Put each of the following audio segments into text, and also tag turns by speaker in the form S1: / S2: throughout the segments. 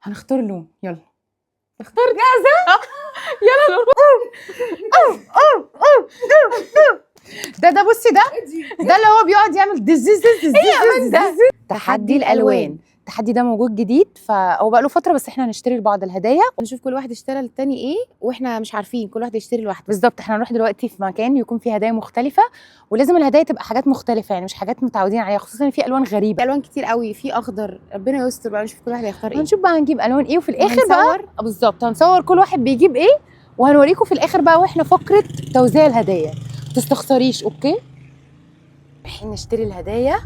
S1: هنختار لون. يلا اختار. جاهزة؟ يلا ده بصي ده اللي هو بيقعد يعمل دزيز ده تحدي الالوان. التحدي ده موجود جديد، فهو بقى له فتره، بس احنا هنشتري لبعض الهدايا، نشوف كل واحد اشترى للتاني ايه، واحنا مش عارفين، كل واحد يشتري لوحده. بالظبط، احنا هنروح دلوقتي في مكان يكون فيه هدايا مختلفه، ولازم الهدايا تبقى حاجات مختلفه، يعني مش حاجات متعودين عليها، خصوصا ان في الوان غريبه، في الوان كتير قوي، في اخضر، ربنا يستر بقى، نشوف كل واحد هيختار ايه. هنشوف بقى هنجيب الوان ايه، وفي الاخر بقى بالظبط هنصور كل واحد بيجيب ايه، وهنوريكم في الاخر بقى واحنا فقره توزيع الهدايا. ما تستخسريش، اوكي؟ رايحين نشتري الهدايا،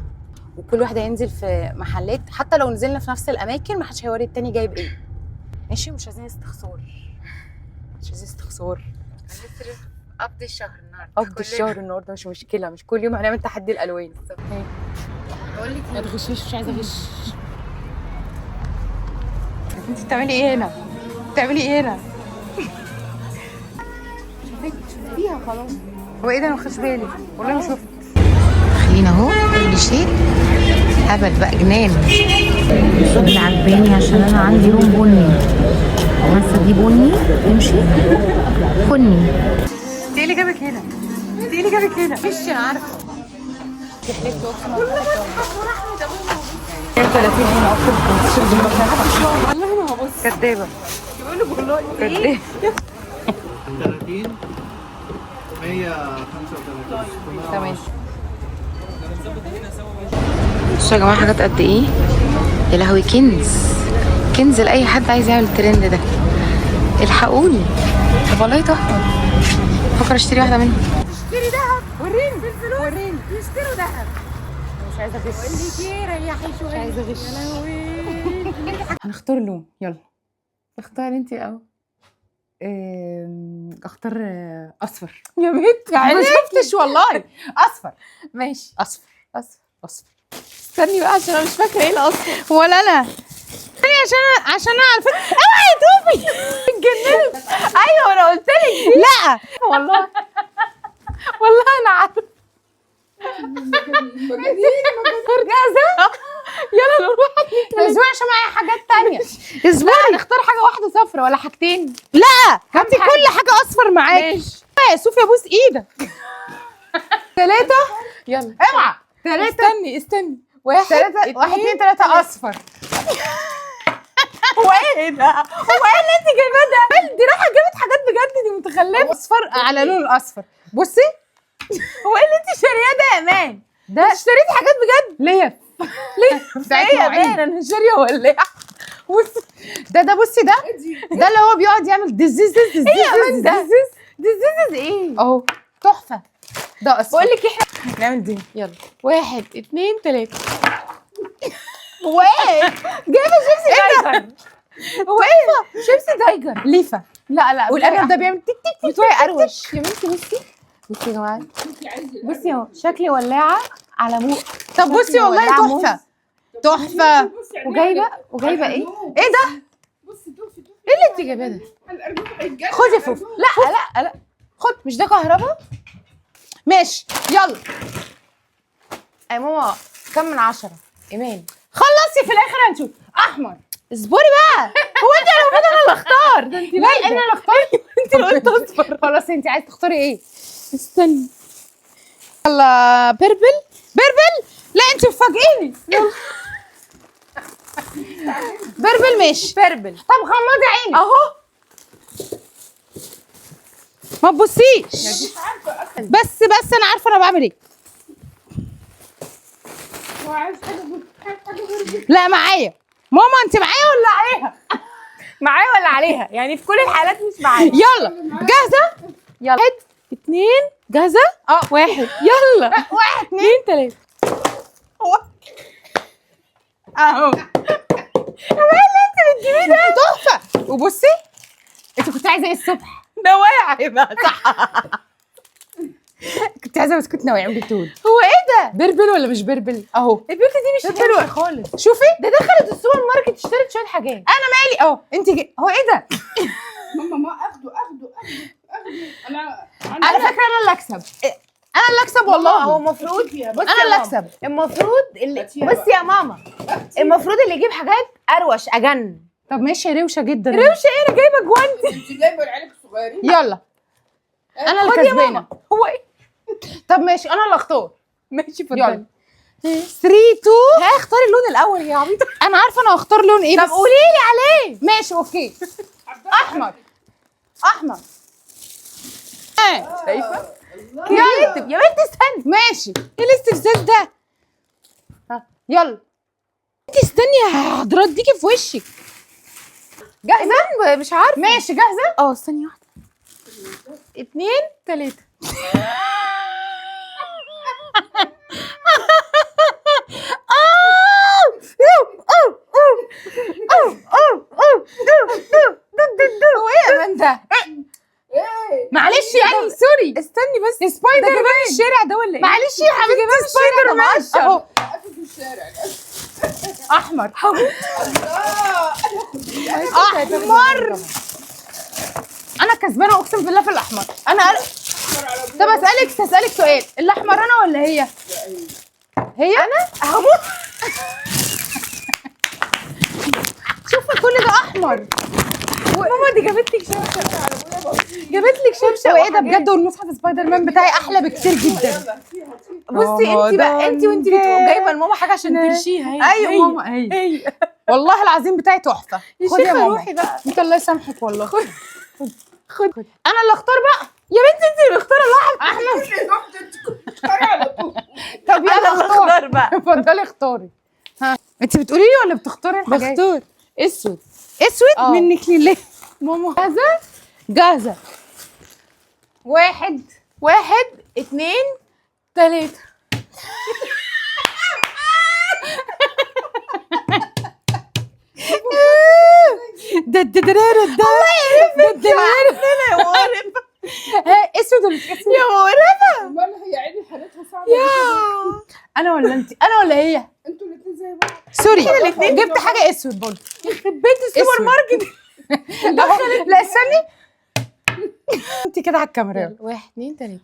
S1: وكل واحد هينزل في محلات، حتى لو نزلنا في نفس الاماكن ما حدش هيوري التاني جايب ايه. ماشي؟ مش عايزين استخسار، مش عايزين استخسار.
S2: هنصرف قبض الشهر النهارده،
S1: قبض الشهر النهارده مش مشكله، مش كل يوم هنعمل تحدي الالوان.
S2: بقول لك
S1: ما تغشيش، مش عايزه اغش. انت بتعملي ايه هنا؟ بتعملي ايه هنا؟ شفتيها خلاص. هو ايه ده؟ انا ما خدتش بالي والله، ما شفت.
S2: خلينا اهو كل شيء هبل بقى، جنان. اللي عجباني عشان انا عندي لون بني، بس دي بني تمشي بني.
S1: انت ايه اللي جابك هنا؟ انت ايه اللي جابك هنا؟ مش انا عارفه. حلفت واقسم بالله 30 هنا اكتر. والله ما هبص. كدابه. بيقولوا والله كدابه.
S3: 30 135
S1: تمام.
S2: بصوا يا جماعه حاجات قد ايه، يا لهوي، كنز لاي حد عايز يعمل الترند ده. الحقوني. طب والله تحفه، بفكر اشتري واحده منهم.
S1: اشتري دهب. وريني بالفلوس، وريني يشتروا دهب. مش عايزه اغش. بقول لك ايه، ريحي شويه. مش عايزه اغش. يا لهوي. هنختار لون. يلا اختاري انت الاول. اختار اصفر. يا بنت ما شفتش والله. اصفر. ماشي، اصفر اصفر اصفر. استني بقى عشان انا مش فاكره ايه الاصفر. ولا انا. استني عشان انا على فكره. اوعي يا توفي. اتجننت. ايوه انا قلت لك. لا والله والله انا عارفه. جاهزه؟ يلا نروح. اسبوع عشان معايا حاجات تانية. اسبوع نختار حاجه واحده صفرا ولا حاجتين؟ لا، هاتي كل حاجه اصفر معاكي. ماشي يا صوفيا، ابوس ايدك. 3. يلا اوعى. 3. استني 1 2 3 اصفر. هو ايه ده؟ هو ايه اللي انت جايباه ده؟ دي رايحه جابت حاجات بجد، دي متخلفه. اصفر على لون الاصفر. بصي، هو ايه اللي انت شارياه ده يا امان؟ ده اشتريتي حاجات بجد؟ ليه؟ ايه يا مان، انا شاريه ولا بصي ده بصي ده اللي هو بيقعد يعمل دزيز ايه يا مان ده؟ دزيز ايه اهو، تحفه. ده اصفر. بقول لك احنا نعمل دي. يلا 1 2 3. هو ايه؟ جايبه شيبسي تايجر. هو ايه؟ شيبسي تايجر ليفا. لا والارنب ده بيعمل تك تك بتوعي اروش. يا بنتي بصي يا جماعه، بصي اهو شكلي ولاعه على بوق. طب بصي والله تحفه تحفه. وجايبه ايه؟ ايه ده؟ ايه اللي انت جايباه ده؟ خدي يا فوفو. لا خد. مش ده كهرباء؟ ماشي يلا يا ماما. كم من 10 ايمان؟ خلصي في الاخر هنشوف. احمر. اصبري بقى. هو انت المفروض انا اللي اختار. ده انت لا، انا اللي اختار. انت اللي قلت اصفر. خلاص انت عايزه تختاري ايه؟ استني. يلا بيربل. لا انت مفاجئيني. يلا بيربل. ماشي بيربل. طب غمضي عينك اهو، ما تبصيش. بس انا عارفه انا بعمل ايه. لا معايا ماما. انت معايا ولا عليها؟ معايا ولا عليها؟ يعني في كل الحالات مش معايا. يلا جاهزه؟ يلا 1 2. جاهزه؟ 1. يلا 1 2 3. اهو. ايه اللي انت بتجيبيه ده؟ تحفه. وبصي، انت كنت عايزه ايه الصبح؟ نواعي بقى. صح. كنت عايزه بسكوت نواعي وجبتهولي. هو ايه ده؟ بربل ولا مش بربل؟ اهو البنت دي مش حلوه خالص. شوفي ده دخلت السوبر ماركت اشترت شويه حاجات. انا مالي اهو. انت هو ايه ده؟
S4: ماما ما اخده.
S1: انا فاكره انا اللي اكسب. انا اللي اكسب والله.
S2: هو المفروض
S1: انا اللي اكسب.
S2: المفروض اللي بصي يا ماما، المفروض اللي يجيب حاجات اروش اجن.
S1: طب ماشي روشه جدا.
S2: روشه ايه؟ انا جايبه جوانتي.
S4: انت جايبه العيال الصغيرين.
S1: يلا انا اللي
S2: خد يا
S1: كسبانه.
S2: ماما. هو ايه؟
S1: طب ماشي انا اللي اختار.
S2: ماشي
S1: يلا
S2: اتفضلي.
S1: 3 2.
S2: ها اختاري اللون الاول يا عبيطه.
S1: انا عارفه انا هختار لون ايه.
S2: طب
S1: بس
S2: قولي لي عليه.
S1: ماشي اوكي. احمر احمر.
S2: شايفه؟
S1: يلا
S2: يا بنت استني.
S1: ماشي
S2: ايه الاستفزاز ده؟
S1: يلا
S2: انت استني يا حضرات ديكي في وشك.
S1: جاهزه.
S2: مش عارفه.
S1: ماشي جاهزه.
S2: استني واحده 2 3.
S1: هو ايه يا مان ده؟
S4: ايه
S1: معلش يعني سوري.
S2: استني بس.
S1: سبايدر
S2: ده جايباه
S1: مان.
S2: من الشارع ده ولا ايه؟
S1: معلش يا حبيبتي
S2: جايباه من الشارع
S1: سبايدر
S2: ده
S1: مان
S2: مقشر.
S1: اهو.
S4: قافل في الشارع.
S1: احمر
S4: الله
S1: احمر. انا كسبانه اقسم بالله في الاحمر. انا طب اسالك سؤال، الاحمر انا ولا هي؟ هي انا اهو. شوفي كل ده احمر.
S2: ماما دي جابت لك شبشب. جابت لك شبشب.
S1: هو ايه ده بجد؟ والمصحف سبايدر مان بتاعي احلى بكتير جدا.
S2: بصي انت بقى انت وانت جايبه لماما حاجه عشان ترشيها.
S1: ايوه ماما هي. والله العظيم بتاعي تحفه.
S2: يا
S1: خدي يا
S2: شيخه
S1: ماما.
S2: روحي بقى.
S1: انت الله يسامحك والله.
S2: خد.
S1: انا اللي اختار بقى.
S2: يا بنتي انت اللي مختاره الاحمر.
S1: طب يلا
S2: انا اللي
S1: اختار
S2: اختار بقى.
S1: اتفضلي اختاري. ها انت بتقولي لي ولا بتختاري الحاجات؟
S2: بختار اسود.
S1: اسود منك لله.
S2: ماما
S1: جاهزه جاهزه. 1
S2: 1 2 3.
S1: ده اسود ولا مش اسود؟
S2: يا مقرفه.
S4: امال هي عيني حالتها صعبه.
S1: انا ولا انت؟ انا ولا هي؟
S4: انتوا الاثنين زي بعض.
S1: سوري
S4: احنا الاتنين
S1: جبت حاجه اسود برضه.
S2: يخرب بيت السوبر
S1: اسود.
S2: ماركت.
S1: لا استني انت كده على الكاميرا يلا.
S2: 1 2 3.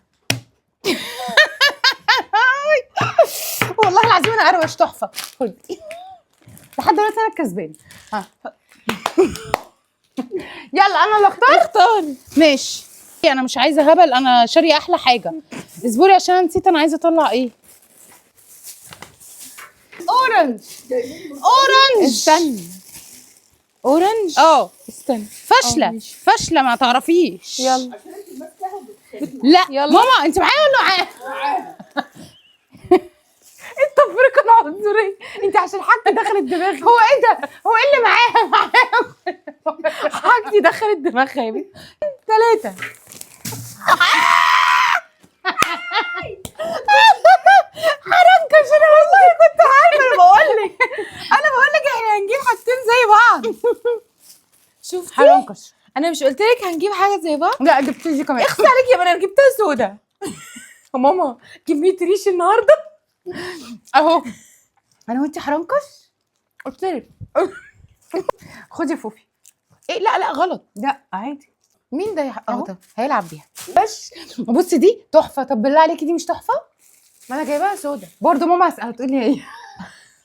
S1: والله العظيم انا اروش تحفه. خدي لحد دلوقتي انا الكسبان. ها يلا انا اللي
S2: اختاري.
S1: ماشي. انا مش عايزه هبل، انا شاريه احلى حاجه. اصبري عشان انا نسيت انا عايزه اطلع ايه. اورنج. اورنج.
S2: استني. اورنج. استني.
S1: فاشله
S2: ماشي.
S1: فاشله ما تعرفيش.
S2: يلا.
S4: عشان انت ماسكاها
S1: لا
S2: يلا.
S1: ماما انت معايا ولا معايا؟
S4: معاها.
S2: التفرقه العنصريه. انت عشان حاجتي دخلت دماغي.
S1: هو ايه ده؟ هو ايه اللي معايا؟
S2: حاجتي دخلت دماغها يا بنت. 3.
S1: حرنكش. انا والله كنت عارفه. انا بقول لك احنا هنجيب حاجتين زي بعض.
S2: شفتي؟
S1: حرنكش.
S2: انا مش قلت لك هنجيب حاجه زي بعض؟
S1: لا جبت دي كمان.
S2: اخس عليك يا بنات، انا جبتها سودا. ماما كميه ريش النهارده.
S1: اهو انا وانت حرنكش.
S2: قلت لك.
S1: خدي فوفي.
S2: ايه لا غلط.
S1: لا عادي.
S2: مين ده
S1: أهو.
S2: طب هيلعب بيها.
S1: بس بصي دي تحفه. طب بالله عليكي دي مش تحفه؟
S2: ما انا جايباها سودا.
S1: برضه ماما هتقولي ايه؟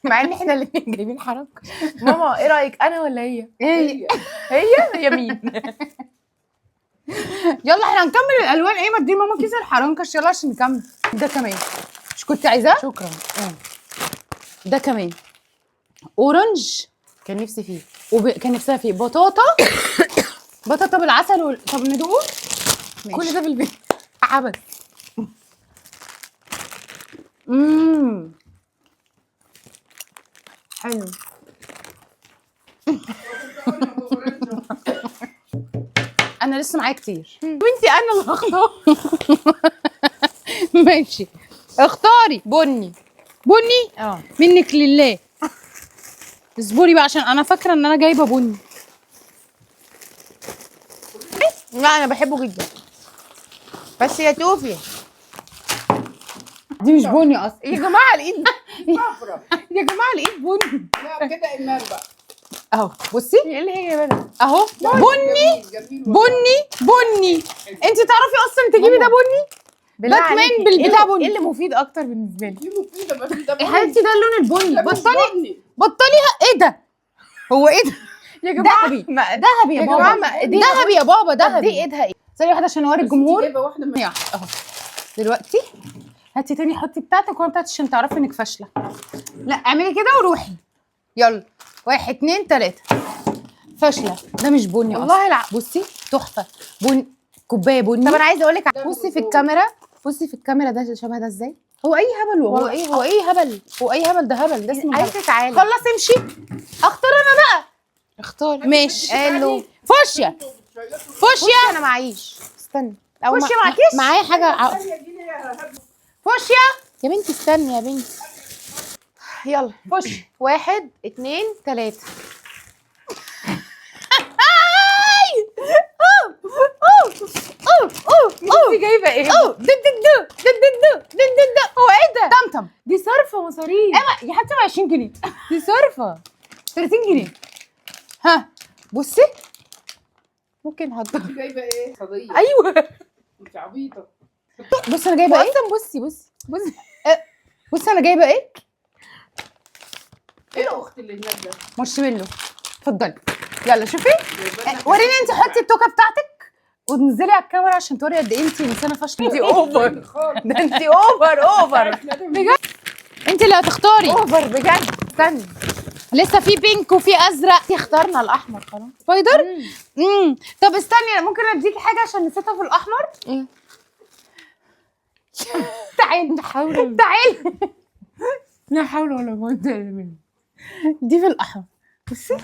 S2: مع ان احنا الاثنين جايبين حركه. ماما ايه رايك انا ولا هي؟
S1: ايه
S2: هي مين؟
S1: يلا احنا هنكمل الالوان. ايه ما تدي ماما كيس الحرنكش يلا عشان نكمل. ده كمان مش كنت عايزاه؟
S2: شكرا.
S1: ده كمان اورنج.
S2: كان نفسي فيه.
S1: كان نفسها فيه بطاطا. بطاطا بالعسل طب ندوقه.
S2: كل ده بالبيت عبث.
S1: حلو. انا لسه معايا كتير.
S2: وانتي انا اللي هختار.
S1: ماشي اختاري.
S2: بني.
S1: بني منك لله. اصبري بقى عشان انا فاكره ان انا جايبه بني.
S2: لا انا بحبه جدا بس يا توفي.
S1: دي مش بني اصلا
S2: يا جماعه الايد.
S4: صفرا.
S2: يا جماعه الايد بني.
S4: لا كده ايمان بقى.
S1: اهو بصي
S2: ايه اللي هي يا بنات؟
S1: اهو بني
S4: جميل والله.
S1: بني. انت تعرفي اصلا تجيبي ده بني؟
S2: بالله
S1: باتمان
S2: عليكي،
S1: بالبتاع
S2: ايه
S1: بني.
S2: اللي مفيد اكتر بالنسبه لي؟
S4: دي مفيده ما في ده
S1: يا حبيبتي ده اللون البني.
S4: ده مش
S1: بطلي
S4: بني.
S1: ايه ده؟ هو ايه ده؟ يا جماعه
S2: ذهبي.
S1: ما-
S2: ذهبي يا
S1: يا
S2: بابا،
S1: جماعه ما ايديها
S2: ذهبي يا بابا،
S1: دي
S2: ذهبي.
S1: ايدها ايه؟ ثانيه واحده عشان اوري
S4: انت
S1: الجمهور.
S4: جايبه واحده من
S1: اهو دلوقتي هاتي تاني حطي بتاعتك وانا بتاعتي عشان تعرفي انك فاشله. لا اعملي كده وروحي. يلا 1 2 3. فاشله. ده مش بني
S2: والله
S1: اصلا. بصي تحفه. بني كوبايه بني.
S2: طب انا عايزه اقول لك
S1: بصي في الكاميرا، بصي في الكاميرا ده شبه ده ازاي؟ هو اي هبل
S2: هو ايه، هو ايه هبل؟
S1: هو اي هبل، ده هبل، ده اسمه هبل.
S2: عايزه تعالي
S1: خلص امشي. اختار انا بقى.
S2: اختاري.
S1: ماشي.
S2: الو.
S1: فوشيا. فوشيا.
S2: انا معيش، استني.
S1: فوشيا معكيش؟
S2: معايا حاجه
S1: فوشيا.
S2: يا بنتي استني يا بنتي.
S1: يلا فوشيا.
S2: 1 2 3.
S1: انت جايبه ايه؟ هو ايه ده؟ طمطم. دي صرفه مصاريف. ايوه يا حبيبتي 20 جنيه. دي صرفه 30 جنيه. ها بصي ممكن هضر.
S4: جايبه ايه؟ قضيه.
S1: ايوه
S4: انت عبيطه.
S1: بصي انا جايبه ايه؟
S2: اصلا بصي
S1: بصي انا جايبه ايه؟
S4: ايه الاخت اللي هناك ده؟
S1: مارشميلو. اتفضلي يلا شوفي.
S4: جايبه لنا
S1: وريني انت حطي التوكه بتاعتك وتنزلي على الكاميرا عشان توري قد ايه انت انسانه فاشله. انت اوفر.
S4: خالص.
S1: ده انت اوفر بجد.
S2: انت اللي هتختاري.
S1: اوفر بجد. استني
S2: لسه في بينك وفي ازرق، اخترنا الاحمر خلاص.
S1: سبايدر. طب استني انا ممكن اديكي حاجه عشان نسيتها في الاحمر.
S2: ايه؟
S1: تعالي تعالي. لا حول ولا قوه الا بالله. دي في الاحمر. بصي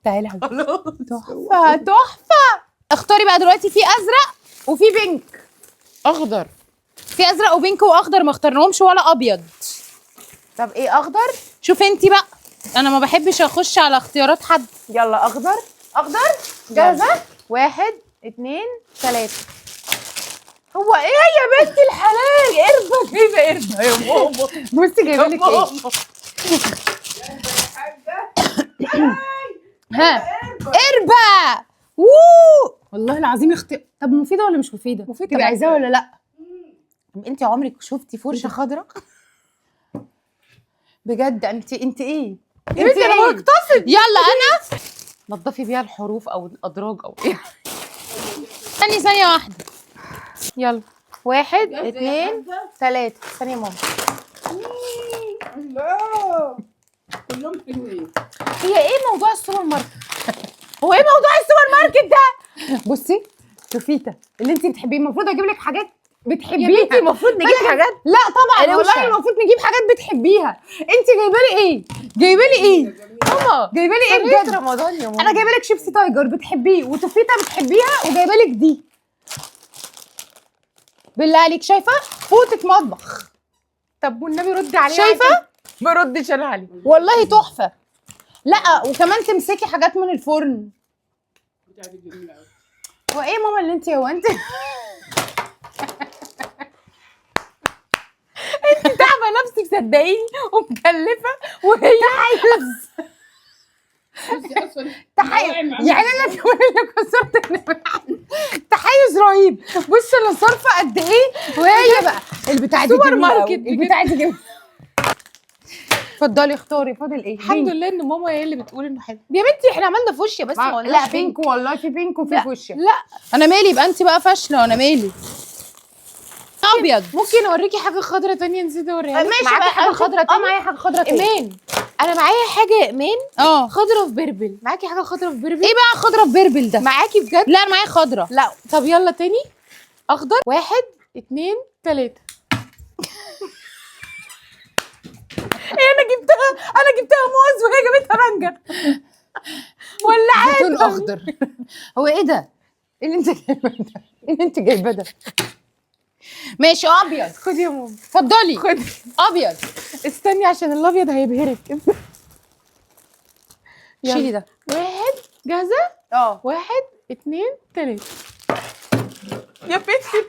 S1: تعالي يا حبيبتي. تحفه تحفه.
S2: اختاري بقى دلوقتي، في ازرق
S1: وفي بينك.
S2: اخضر. في ازرق وبينك واخضر، ما اخترناهمش ولا ابيض.
S1: طب ايه اخضر؟
S2: شوفي انت بقى، انا ما بحبش اخش على اختيارات حد.
S1: يلا اخضر. اخضر جاهزه. 1 2 3. هو ايه يا بنت الحلال؟ قربه جايبه قربه يا ماما. بصي جايبه لك ايه؟ ها قربه. والله العظيم طب مفيده ولا مش مفيده؟
S2: مفيدة
S1: تبقى
S2: بقى.
S1: عايزاها ولا لا؟
S2: طب انت عمرك شفتي فرشه خضراء؟
S1: بجد انت ايه؟ انت
S2: انا
S1: ايه؟
S2: بقتصد. يلا انا نضفي بيها الحروف او الادراج او ايه. استني ثانيه واحده. يلا 1 2 3. ثانيه يا ماما.
S4: الله كلهم حلوين.
S1: هي ايه موضوع السوبر ماركت؟ هو ايه موضوع السوبر ماركت ده؟ بصي شوفيتا اللي انت بتحبيه المفروض اجيب لك حاجات بتحبيها.
S2: يا بنتي المفروض نجيب حاجات.
S1: لا طبعا
S2: روشة.
S1: والله المفروض نجيب حاجات بتحبيها. انت جايبه لي ايه؟ جايبه لي ايه؟
S2: ماما
S1: جايبه لي ايه
S2: صينية
S1: بجد؟
S2: رمضان يا ماما.
S1: انا جايبه لك شيبسي تايجر بتحبيه وتوفيتا بتحبيها وجايبه لك دي. بالله عليك شايفه؟ فوطه مطبخ.
S2: طب والنبي ردي عليها.
S1: شايفه؟
S2: ما ردش انا عليه.
S1: والله تحفه. لا وكمان تمسكي حاجات من الفرن.
S4: بتاعتي جميله قوي.
S1: هو ايه ماما اللي انت هو انت انت تعبه نفسك صدقيني ومكلفه وهي عايز
S4: بصي اصلا
S1: تحيز. يعني انا كمان اللي كسرت تحيز رهيب. بصي انا صارفه قد ايه وهي بقى البتاعه دي
S2: سوبر
S1: جميلة
S2: ماركت
S1: أوي. البتاعه دي جميله. اتفضلي اختاري. فاضل ايه؟
S2: الحمد
S1: بينك.
S2: لله ان ماما هي اللي بتقول انه حلو. يا بنتي احنا عملنا فوشيا بس ما قلناش
S1: لا بينك والله في بينك وفي
S2: لا.
S1: فوشيا.
S2: لا انا مالي، يبقى انت بقى فاشله وانا مالي. ابيض. ممكن اوريكي حاجه خضرا تانية نسيت اوريها لك؟
S1: ماشي
S2: معاكي
S1: بقى
S2: حاجه خضرا تانية؟
S1: معايا حاجه خضرا تانية.
S2: ايمان، انا معايا حاجه يا ايمان
S1: اه
S2: خضرا في بربل. معاكي حاجه خضرا في بربل؟
S1: ايه بقى خضرا في بربل ده؟
S2: معاكي بجد؟
S1: لا انا معايا خضرا.
S2: لا طب يلا تاني. اخضر. 1 2 3.
S1: انا جبتها موز وهي جابتها مانجا. ولا
S2: زيتون
S1: عادي.
S2: اخضر.
S1: هو ايه ده؟ ايه اللي انت جايبه ده؟ ايه اللي انت جايبه ده؟ ماشي ابيض.
S2: خدي يا ماما.
S1: اتفضلي.
S2: خدي.
S1: ابيض.
S2: استني عشان الابيض هيبهرك.
S1: شيلي ده.
S2: 1. جاهزه؟
S1: اه
S2: 1 2 3. يا بنتي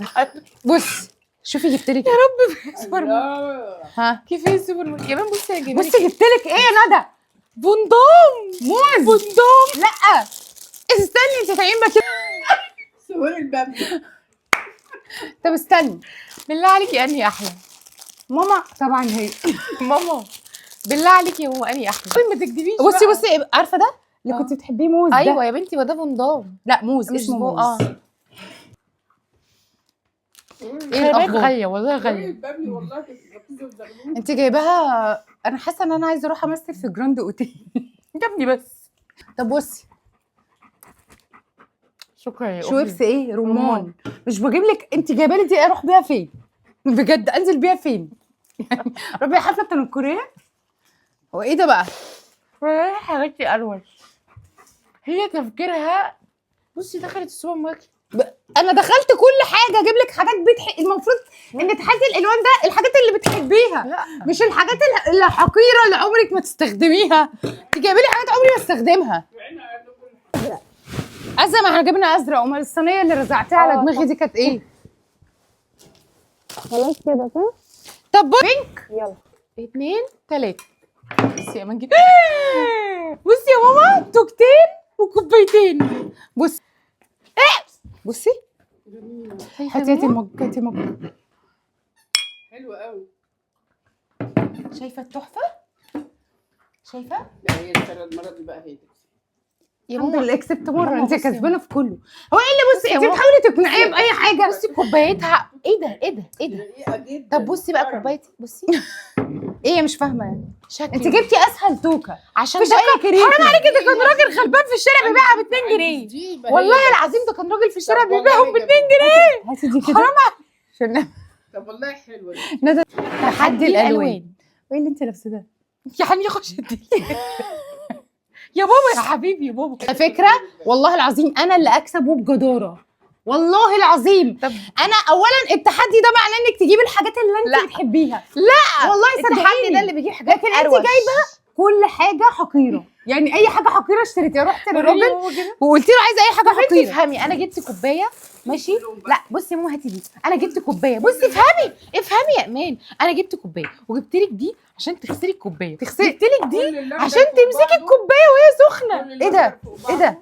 S1: بص شوفي جبت لك
S2: يا رب سوبر ماركت.
S4: الله.
S1: ها
S2: كيف ايه السوبر ماركت؟ يا مان بصي يا جماعه.
S1: بصي جبت لك ايه يا ندى؟
S2: بندوم.
S1: موز.
S2: بندوم.
S1: لا استني انت تعين كده.
S4: سهول الباب.
S1: طب استني
S2: بالله عليكي انهي احلى؟
S1: ماما طبعا هي.
S2: ماما بالله عليكي يا ماما انهي احلى؟ ما تكدبيش
S1: بصي
S2: بقى.
S1: بصي عارفه ده؟ اللي كنت بتحبيه موز ده.
S2: ايوه يا بنتي، ما ده بنضام.
S1: لا موز،
S2: مش
S1: اسمه
S2: بو-
S1: موز.
S2: ايه
S1: الأخبار؟
S2: غاليه والله
S4: سوري
S2: غاليه.
S4: البابلي والله كنت بتنزل زغلول.
S1: انت جايباها، انا حاسه ان انا عايزه اروح امثل في جراند اوتيل. جابني بس. طب بصي،
S2: شكرا يا
S1: شويبس ايه؟ رمان. مش بجيب لك، انت جايبه لي دي اروح بيها فين؟ بجد انزل بيها فين؟ يعني اروح بيها حفله تنكريه؟ هو ايه ده بقى؟
S2: حبيبتي اروش. هي تفكيرها. بصي دخلت السوبر ماركت.
S1: انا دخلت كل حاجه اجيب لك حاجات المفروض ان تحدي الالوان ده الحاجات اللي بتحبيها،
S2: لا.
S1: مش الحاجات الحقيره اللي عمرك ما تستخدميها. تجيبي لي حاجات عمري ما استخدمها. ازرق، ما احنا جبنا ازرق. امال الصينيه اللي رزعتيها على دماغي دي كانت ايه؟
S2: خلاص كده صح؟
S1: طب بينك.
S2: يلا 2 3.
S1: بصي يا منجي، بصي يا ماما، توكتين وكوبايتين. بصي بصي، هاتي المج، هاتي المج.
S4: حلوة قوي.
S1: شايفه التحفه؟ شايفه؟
S4: لا هي المرة دي بقى هي
S2: يا
S1: الحمد
S2: ماما
S1: لله كسبت مره،
S2: ماما
S1: انت
S2: بصي يا
S1: كسبانه في كله. هو ايه اللي بصي
S2: بصي يا
S1: انت
S2: ماما.
S1: بتحاولي تقنعيه باي حاجه؟
S2: بصي كوبايتها. ايه ده ايه ده ايه ده؟
S4: رقيقة جدا.
S2: طب بصي بقى كوبايتي، بصي
S1: ايه مش فاهمه يعني.
S2: شكل
S1: انت جبتي اسهل توكه
S2: عشان
S1: مفيش اي كريم. حرام عليكي، ده كان راجل غلبان في الشارع بيبيعها ب 2 جنيه. والله العظيم ده كان راجل في الشارع
S4: طب والله
S1: بيبيعهم ب 2
S4: جميل.
S1: جنيه. هاتي دي كده حرام عشان
S4: طب والله حلوة دي.
S1: ندى تحدي الالوان.
S2: الألوان.
S1: وايه اللي انت لابسه ده؟ يعني خش يا بابا يا حبيبي يا بابا. على فكره والله العظيم انا اللي اكسب وبجداره، والله العظيم.
S2: طب
S1: انا اولا التحدي ده معناه انك تجيبي الحاجات اللي انت بتحبيها. لا والله
S2: التحدي
S1: صدقيني
S2: ده اللي بيجيب حاجات
S1: لكن انت
S2: أروش.
S1: جايبه كل حاجه حقيره، يعني اي حاجه حقيره اشتريتيها. رحت للراجل وقلت له عايزه اي حاجه
S2: انت
S1: حقيره.
S2: افهمي، انا جبت كوبايه ماشي. لا بصي يا ماما هاتي دي. انا جبت كوبايه، بصي افهمي افهمي يا امان. انا جبت كوبايه وجبت لك دي عشان تغسلي الكوبايه، جبت لك دي عشان تمسكي الكوبايه وهي سخنه.
S1: ايه ده؟ ايه ده؟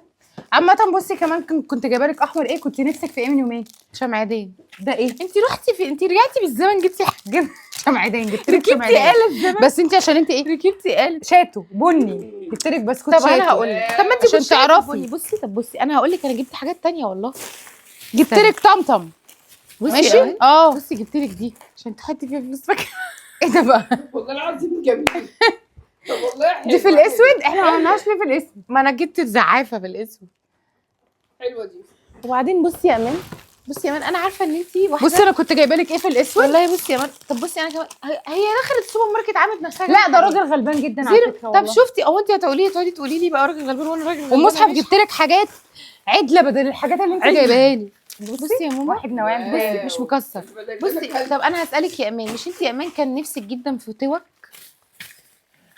S1: عامة بصي كمان كنت جايبه لك احمر. ايه كنت نفسك في ايه من يومين؟
S2: شمعدان.
S1: ده ايه؟
S2: انت رحتي في، انت رجعتي بالزمن جبتي
S1: جبت شمعدان، جبت لك
S2: ركبتي
S1: شمعدان.
S2: آلة الزمن.
S1: بس انت عشان انت ايه؟
S2: ركبتي آلة.
S1: شاتو بني، جبت لك بسكوت
S2: طب
S1: شاتو.
S2: انا هقول لك، طب ما انت
S1: عشان
S2: كنت
S1: تعرفي.
S2: بصي طب بصي انا هقول لك، انا جبت حاجات تانية والله.
S1: جبت لك طمطم.
S2: بصي
S1: ماشي؟
S2: أهي.
S1: اه
S2: بصي جبت لك دي عشان تحطي فيها فلوس فاكره.
S1: ايه ده بقى؟
S4: والله العظيم جميل. طب والله حلوة.
S1: دي في الاسود؟ احنا ما عملناش ليه في الاسود؟
S2: ما انا جبت الزعافه بالاسود.
S4: حلوة دي.
S2: وبعدين بصي يا امان، بصي يا امان، انا عارفه ان انت واحده.
S1: بصي انا كنت جايبه لك ايه في الاسود؟
S2: والله بصي يا مان. طب بصي انا كمان هي دخلت السوبر ماركت عملت نفسها
S1: لا ده
S2: جابت
S1: راجل غلبان جدا على
S2: زيرو.
S1: فكره
S2: طب
S1: والله.
S2: شفتي او انت هتقولي تقعدي تقولي لي بقى راجل غلبان وانا راجل غلبان.
S1: والمصحف جبت لك حاجات عدله بدل الحاجات اللي انت
S2: عدلة.
S1: جايباها لي.
S2: بصي يا ماما،
S1: واحد نواعم
S2: بصي
S1: ده.
S2: مش مكسر. بصي طب انا هسالك يا امان، مش انت يا امان كان نفسك جدا في توك؟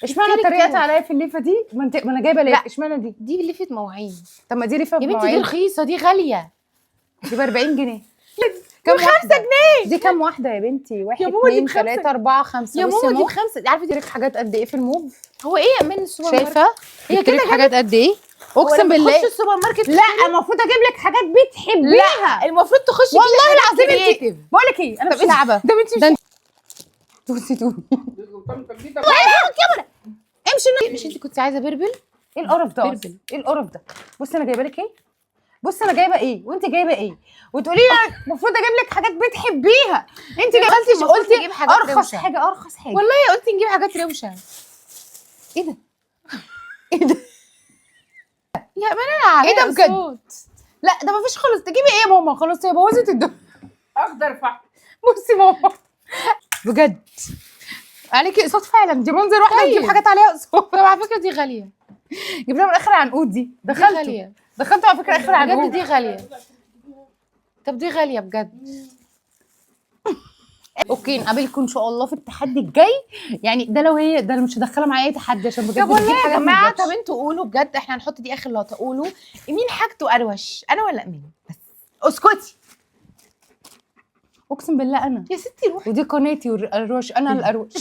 S1: اشمعنى
S2: جبت لك
S1: اتريقتي
S2: توك.
S1: عليا في الليفه دي؟ ما انا جايبه ليه؟
S2: لا.
S1: اشمعنى دي؟
S2: دي لفت مواعين
S1: طب ما دي ليفه
S2: يا بنتي، دي
S1: بمواعين.
S2: رخيصه دي غاليه.
S1: دي ب 40 جنيه. كام واحده؟ 5 جنيه. دي كام واحده يا بنتي؟ 1
S2: يا ماما دي
S1: 2
S2: ب5.
S1: 3 4 5.
S2: يا ماما دي ب5. عارفه
S1: دي لك حاجات قد ايه في الموف؟
S2: هو ايه يا امان السوبر ماركت؟
S1: شايفه؟
S2: هي
S1: هي
S2: كده
S1: كده حاجات قد ايه؟ اقسم بالله.
S2: تخش السوبر ماركت
S1: لا المفروض اجيب لك حاجات بتحبيها.
S2: المفروض تخشي
S1: والله العظيم انت
S2: انت
S1: بقول لك ايه، انا
S2: طب
S1: مش
S2: انت-
S1: لعبه.
S2: ده انت
S1: ده انت توسي امشي.
S2: مش انت كنت عايزه بربل؟
S1: ايه القرف ده؟
S2: بربل.
S1: أصلاً؟ ايه القرف ده؟ بصي انا جايبه لك ايه؟ بصي انا جايبه ايه وانت جايبه ايه؟ وتقولي لي المفروض اجيب لك حاجات بتحبيها. انت دخلتي
S2: المفروض
S1: قلتي
S2: نجيب حاجات
S1: ارخص
S2: روشة.
S1: حاجه، ارخص حاجه.
S2: والله قلت نجيب حاجات روشه.
S1: ايه ده؟ ايه ده؟
S2: يا امان انا
S1: ايه ده
S2: عليا
S1: بجد؟
S2: صوت.
S1: لا ده مفيش خالص. تجيبي ايه يا ماما؟ خلاص هي بوظت الدنيا.
S4: اخضر فحم.
S1: بصي ماما بجد عليكي اقساط فعلا. دي منظر واحده
S2: طيب.
S1: تجيب حاجات عليها اقساط.
S2: طب على فكره دي غاليه.
S1: جبناها من اخر عنقود. دي
S2: دي
S1: دخلت
S2: غاليه
S1: على فكره اخر
S2: بجد،
S1: عنقود.
S2: دي غاليه. طب دي غاليه بجد.
S1: اوكي نقابلكم ان شاء الله في التحدي الجاي. يعني ده لو هي ده انا مش هدخلها معايا اي تحدي عشان بجد
S2: طب والله
S1: بتجيب
S2: يا
S1: حاجات ما
S2: جماعه،
S1: تجيبش.
S2: طب انتوا قولوا بجد، احنا هنحط دي اخر لقطه. قولوا مين حاجته اروش، انا ولا امين؟ بس
S1: اسكتي. اقسم بالله انا.
S2: يا ستي روحي.
S1: ودي قناتي والروش، انا الأروش.